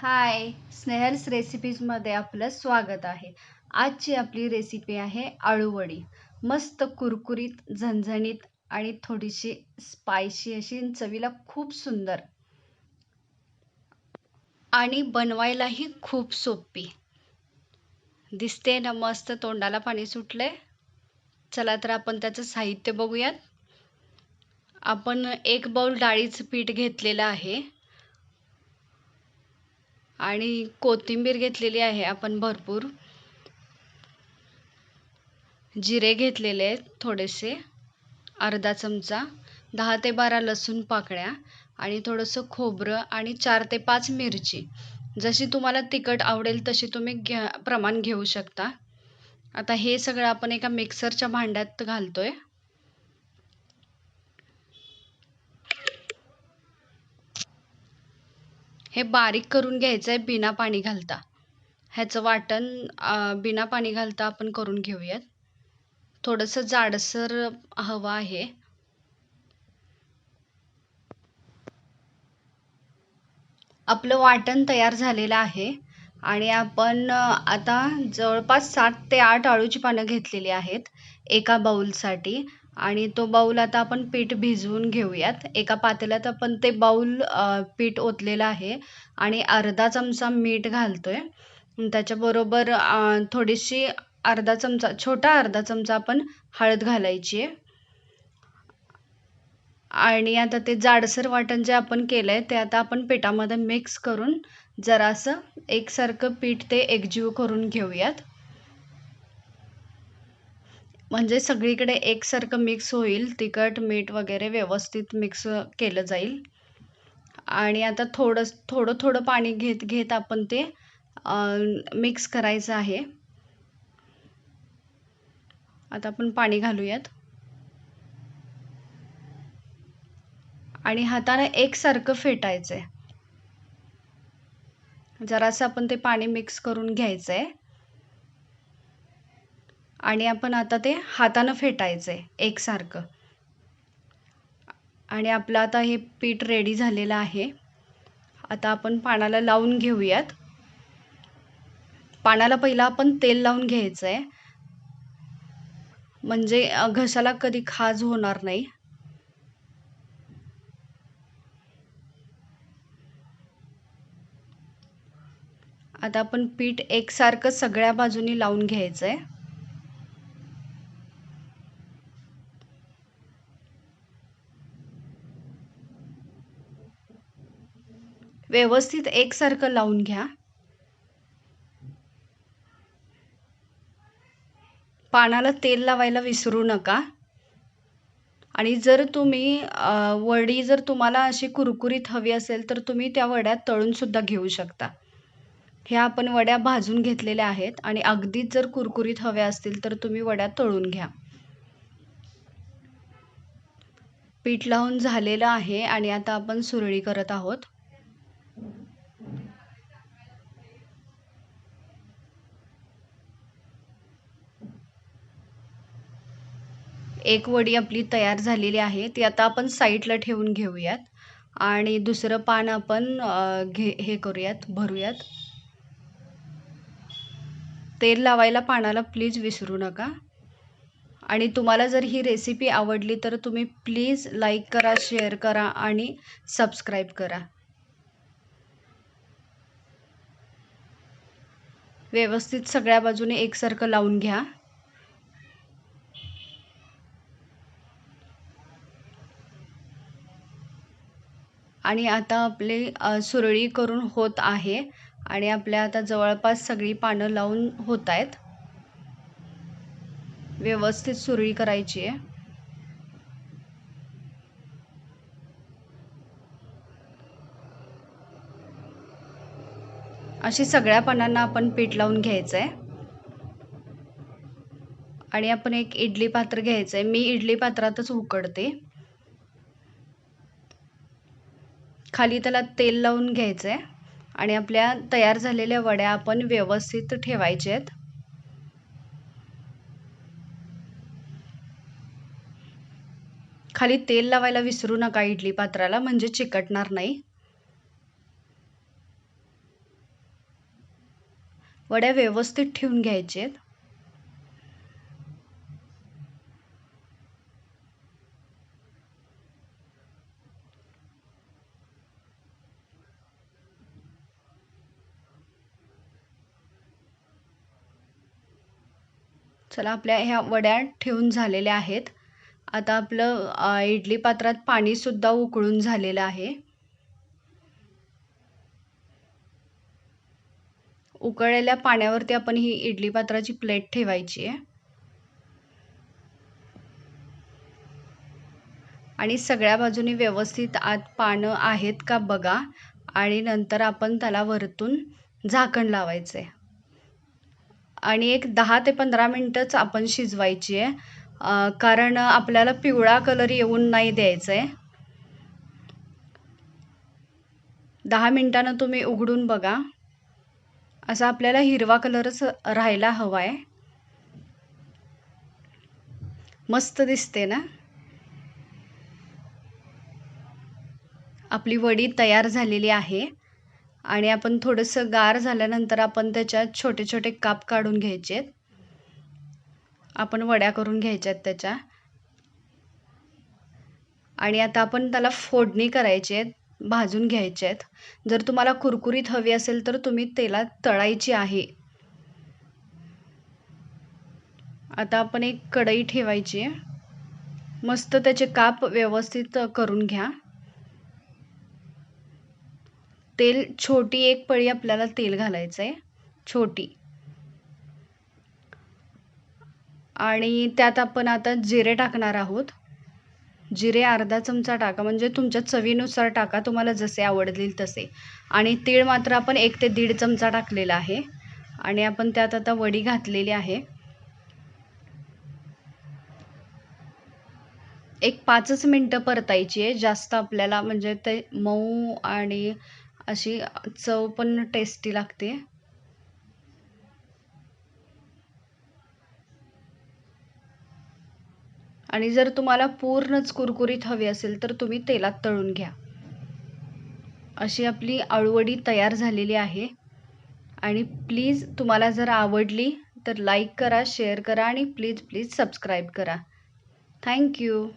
हाय, स्नेहल्स रेसिपीजमध्ये आपलं स्वागत आहे. आजची आपली रेसिपी आहे आळूवडी. मस्त कुरकुरीत, झणझणीत आणि थोडीशी स्पायसी अशी आणि चवीला खूप सुंदर आणि बनवायलाही खूप सोपी. दिसते ना मस्त, तोंडाला पाणी सुटले. चला तर आपण त्याचं साहित्य बघूयात. आपण 1 बाउल डाळीचं पीठ घेतलेलं आहे आणि कोथिंबीर घेतलेली आहे आपण भरपूर. जिरे घेतलेले आहेत थोडेसे, अर्धा चमचा, 10 ते 12 लसूण पाकळ्या आणि थोडंसं खोबरं आणि 4 ते 5 मिरची. जशी तुम्हाला तिखट आवडेल तशी तुम्ही प्रमाण घेऊ शकता. आता हे सगळं आपण एका मिक्सरच्या भांड्यात घालतोय. हे बारीक करून घ्यायचं आहे बिना पाणी घालता. ह्याचं वाटण बिना पाणी घालता आपण करून घेऊयात. थोडंसं जाडसर हवं आहे. आपलं वाटण तयार झालेलं आहे आणि आपण आता जवळपास 7 ते 8 अळूची पानं घेतलेली आहेत एका बाउलसाठी. आणि तो बाउल आता आपण पीठ भिजवून घेऊयात. एका पातेल्यात आपण ते बाउल पीठ ओतलेलं आहे आणि अर्धा चमचा मीठ घालतोय. त्याच्याबरोबर थोडीशी छोटा अर्धा चमचा आपण हळद घालायची आहे. आणि आता ते जाडसर वाटण जे आपण केलंय ते आता आपण पिठामध्ये मिक्स करून जरासं एकसारखं पीठ ते एकजीव करून घेऊयात. म्हणजे सगळीकडे एकसारखं मिक्स होईल, तिखट मीठ वगैरे व्यवस्थित मिक्स केलं जाईल. आणि आता थोडं थोडं पाणी घेत घेत आपण ते मिक्स करायचं आहे. आता आपण पाणी घालूयात आणि हाताने एकसारखं फेटायचंय. जरासं आपण ते पाणी मिक्स करून घ्यायचंय आणि आपण आता ते हाताने फेटायचंय एकसारखं. आणि आपलं आता हे पीठ रेडी झालेलं आहे. आता आपण पानाला लावून घेऊयात. पानाला पहिला आपण तेल लावून घ्यायचंय, म्हणजे घशाला कधी खाज होणार नाही. आता आपण पीठ एकसारखं सगळ्या बाजूनी लावून घ्यायचंय. व्यवस्थित एकसारखं लावून घ्या. पानाला तेल लावायला विसरू नका. आणि जर तुम्ही वडी जर तुम्हाला अशी कुरकुरीत हवी असेल तर तुम्ही त्या वड्या तळून सुद्धा घेऊ शकता. ह्या आपण वड्या भाजून घेतलेल्या आहेत आणि अगदीच जर कुरकुरीत हव्या असतील तर तुम्ही वड्या तळून घ्या. पीठ लावून झालेलं आहे आणि आता आपण सुरळी करत आहोत. एक वडी आपली तयार झालेली आहे, ती आता आपण साईडला ठेवून घेऊयात आणि दुसरं पान आपण हे करूयात, भरूयात. तेल लावायला पानाला प्लीज विसरू नका. आणि तुम्हाला जर ही रेसिपी आवडली तर तुम्ही प्लीज लाईक करा, शेअर करा आणि सबस्क्राईब करा. व्यवस्थित सगळ्या बाजूने एकसारखं लावून घ्या. आणि आता आपले सुरळी करून होत आहे आणि आपल्या आता जवळपास सगळी पानं लावून होत आहेत. व्यवस्थित सुरळी करायची आहे. अशी सगळ्या पानांना आपण पीठ लावून घ्यायचंय. आणि आपण एक इडली पात्र घ्यायचंय. मी इडली पात्रातच उकडते. खाली त्याला तेल लावून घ्यायचंय आणि आपल्या तयार झालेल्या वड्या आपण व्यवस्थित ठेवायच्या आहेत. खाली तेल लावायला विसरू नका इडली पात्राला, म्हणजे चिकटणार नाही. वड्या व्यवस्थित ठेवून घ्यायचे आहेत. चला, आपल्या ह्या वड्या ठेवून झालेल्या आहेत. आता आपलं इडली पात्रात पाणी सुद्धा उकळून झालेलं आहे. उकळलेल्या पाण्यावरती आपण ही इडली पात्राची प्लेट ठेवायची आहे आणि सगळ्या बाजूनी व्यवस्थित आत पानं आहेत का बघा आणि नंतर आपण त्याला वरतून झाकण लावायचे आणि एक 10 ते 15 मिनिटंच आपण शिजवायची आहे, कारण आपल्याला पिवळा कलर येऊन नाही द्यायचा आहे. 10 मिनिटांनं तुम्ही उघडून बघा. असा आपल्याला हिरवा कलरच राहायला हवा आहे. मस्त दिसते ना. आपली वडी तयार झालेली आहे आणि आपण थोडंसं गार झाल्यानंतर आपण त्याच्यात छोटे छोटे काप काढून घ्यायचे. आपण वड्या करून घ्यायच्यात त्याच्या आणि आता आपण त्याला फोडणी करायची आहे, भाजून घ्यायचे आहेत. जर तुम्हाला कुरकुरीत हवी असेल तर तुम्ही तेलात तळायची आहे. आता आपण एक कढई ठेवायची आहे. मस्त त्याचे काप व्यवस्थित करून घ्या. तेल छोटी एक पळी आपल्याला तेल घालायचं आहे, छोटी. आणि त्यात आपण आता जिरे टाकणार आहोत. जिरे अर्धा चमचा टाका, म्हणजे तुमच्या चवीनुसार टाका, तुम्हाला जसे आवडतील तसे. आणि तीळ मात्र आपण 1 ते 1.5 चमचा टाकलेला आहे आणि आपण त्यात आता वडी घातलेली आहे. एक 5च मिनटं परतायची आहे. जास्त आपल्याला म्हणजे ते मऊ आणि अशी चव पण टेस्टी लागते. आणि जर तुम्हाला पूर्णच कुरकुरीत हवी असेल तर तुम्ही तेलात तळून घ्या. अशी आपली अळूवडी तयार झालेली आहे. आणि प्लीज तुम्हाला जर आवडली तर लाईक करा, शेअर करा आणि प्लीज सबस्क्राईब करा. थँक्यू.